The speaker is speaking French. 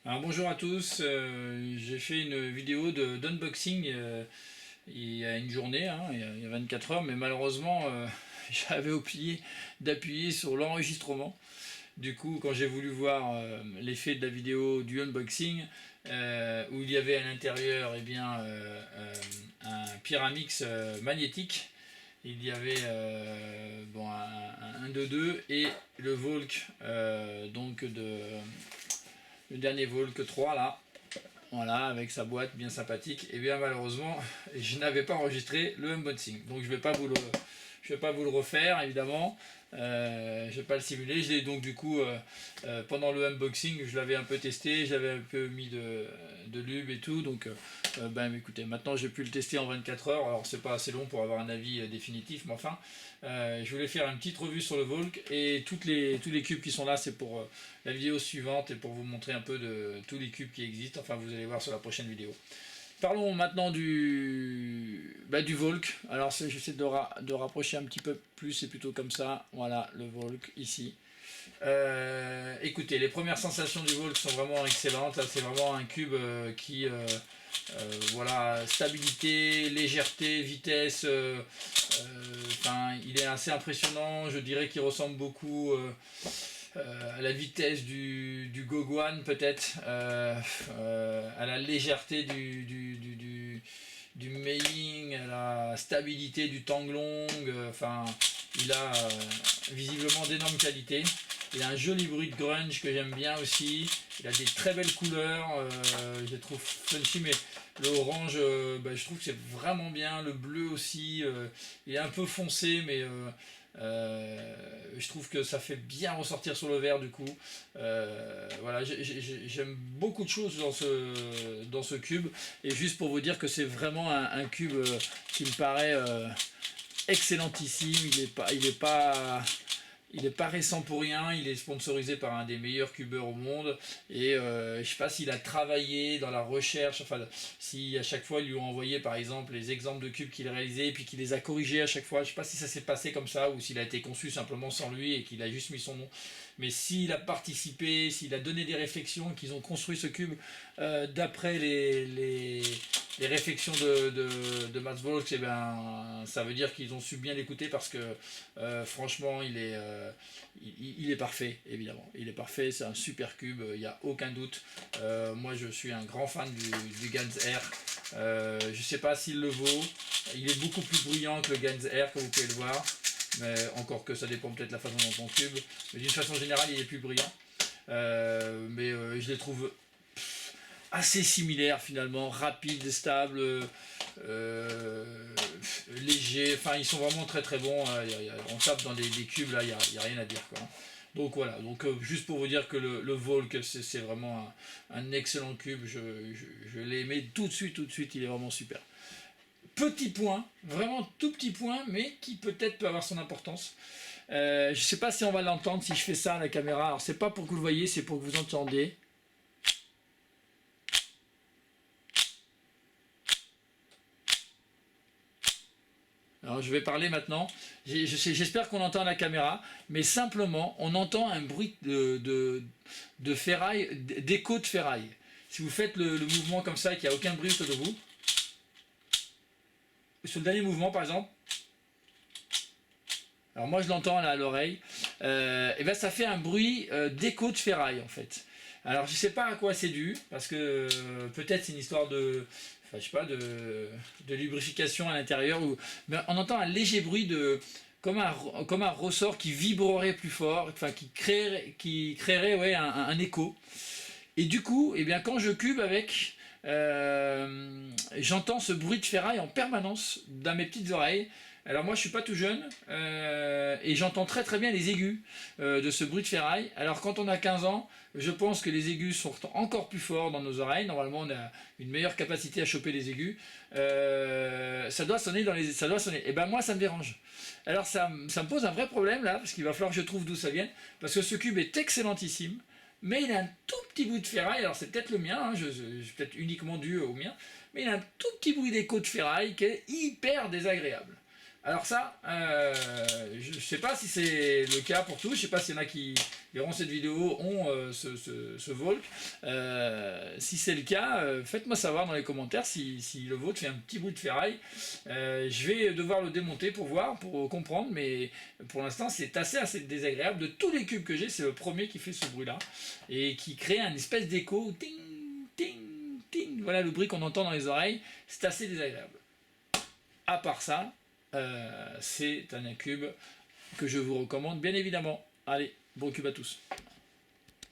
Alors bonjour à tous, j'ai fait une vidéo d'unboxing il y a une journée, hein, il y a 24 heures, mais malheureusement j'avais oublié d'appuyer sur l'enregistrement. Du coup, quand j'ai voulu voir l'effet de la vidéo du unboxing, où il y avait à l'intérieur un Pyramix magnétique, il y avait bon, un 2.2 et le Volk le dernier Volk 3 là, voilà, avec sa boîte bien sympathique. Et bien malheureusement, je n'avais pas enregistré le unboxing. Donc je vais pas vous le refaire évidemment. Je vais pas le simuler. Je l'ai donc du coup pendant le unboxing, je l'avais un peu testé, j'avais un peu mis de lube et tout. Donc ben écoutez, maintenant j'ai pu le tester en 24 heures. Alors c'est pas assez long pour avoir un avis définitif, mais enfin, je voulais faire une petite revue sur le Volk et tous les cubes qui sont là, c'est pour la vidéo suivante et pour vous montrer un peu de tous les cubes qui existent. Enfin, vous allez voir sur la prochaine vidéo. Parlons maintenant du Volk. Alors, j'essaie de rapprocher un petit peu plus, c'est plutôt comme ça. Voilà, le Volk ici. Écoutez, les premières sensations du Volk sont vraiment excellentes. Là, c'est vraiment un cube voilà, stabilité, légèreté, vitesse. Il est assez impressionnant. Je dirais qu'il ressemble beaucoup à la vitesse du Goguan peut-être, à la légèreté du Mei-Ying, à la stabilité du Tanglong. Enfin, il a visiblement d'énormes qualités. Il a un joli bruit de grunge que j'aime bien aussi. Il a des très belles couleurs, je les trouve punchy, mais le orange, je trouve que c'est vraiment bien. Le bleu aussi, il est un peu foncé, mais je trouve que ça fait bien ressortir sur le verre du coup. Voilà, j'aime beaucoup de choses dans ce cube. Et juste pour vous dire que c'est vraiment un cube qui me paraît excellentissime. Il est pas récent pour rien, il est sponsorisé par un des meilleurs cubeurs au monde et je sais pas s'il a travaillé dans la recherche, enfin si à chaque fois ils lui ont envoyé par exemple les exemples de cubes qu'il réalisait et puis qu'il les a corrigés à chaque fois, je sais pas si ça s'est passé comme ça ou s'il a été conçu simplement sans lui et qu'il a juste mis son nom. Mais s'il a participé, s'il a donné des réflexions, qu'ils ont construit ce cube d'après les réflexions de Mats Volk, eh ben, ça veut dire qu'ils ont su bien l'écouter parce que franchement, il est parfait, évidemment. Il est parfait, c'est un super cube, il n'y a aucun doute. Moi, je suis un grand fan du Gans Air. Je ne sais pas s'il le vaut. Il est beaucoup plus bruyant que le Gans Air, comme vous pouvez le voir. Mais encore que ça dépend peut-être de la façon dont on cube. Mais d'une façon générale, il est plus brillant. Je les trouve assez similaires finalement, rapides, stables, euh, légers. Enfin, ils sont vraiment très très bons. On tape dans des cubes là, il n'y a rien à dire quoi. Donc voilà, donc juste pour vous dire que le Volk c'est vraiment un excellent cube, je l'ai aimé tout de suite, il est vraiment super. Petit point, vraiment tout petit point, mais qui peut-être peut avoir son importance. Je ne sais pas si on va l'entendre si je fais ça à la caméra. Alors c'est pas pour que vous le voyez, c'est pour que vous entendiez. Alors je vais parler maintenant. J'espère qu'on entend la caméra, mais simplement on entend un bruit de ferraille, d'écho de ferraille. Si vous faites le mouvement comme ça et qu'il n'y a aucun bruit autour de vous, sur le dernier mouvement par exemple, alors moi je l'entends là à l'oreille, et ben ça fait un bruit d'écho de ferraille en fait. Alors je sais pas à quoi c'est dû, parce que peut-être c'est une histoire enfin, je sais pas, de lubrification à l'intérieur, mais on entend un léger bruit comme un ressort qui vibrerait plus fort, enfin qui créerait ouais, un écho. Et du coup, eh bien, quand je cube avec, j'entends ce bruit de ferraille en permanence dans mes petites oreilles. Alors moi je suis pas tout jeune et j'entends très très bien les aigus de ce bruit de ferraille. Alors quand on a 15 ans, je pense que les aigus sont encore plus forts dans nos oreilles. Normalement on a une meilleure capacité à choper les aigus. Ça doit sonner ça doit sonner. Et ben moi ça me dérange. Alors ça me pose un vrai problème là parce qu'il va falloir que je trouve d'où ça vient parce que ce cube est excellentissime mais il a un tout petit bout de ferraille, alors c'est peut-être le mien, hein, peut-être uniquement dû au mien, mais il a un tout petit bruit d'écho de ferraille qui est hyper désagréable. Alors ça, je ne sais pas si c'est le cas pour tous, je ne sais pas s'il y en a qui verront cette vidéo, ont ce Volk. Si c'est le cas, faites-moi savoir dans les commentaires si le vôtre fait un petit bout de ferraille. Je vais devoir le démonter pour voir, pour comprendre, mais pour l'instant c'est assez désagréable. De tous les cubes que j'ai, c'est le premier qui fait ce bruit-là, et qui crée un espèce d'écho, ting, ting, ting. Voilà le bruit qu'on entend dans les oreilles, c'est assez désagréable. À part ça, c'est un cube que je vous recommande bien évidemment. Allez, bon cube à tous.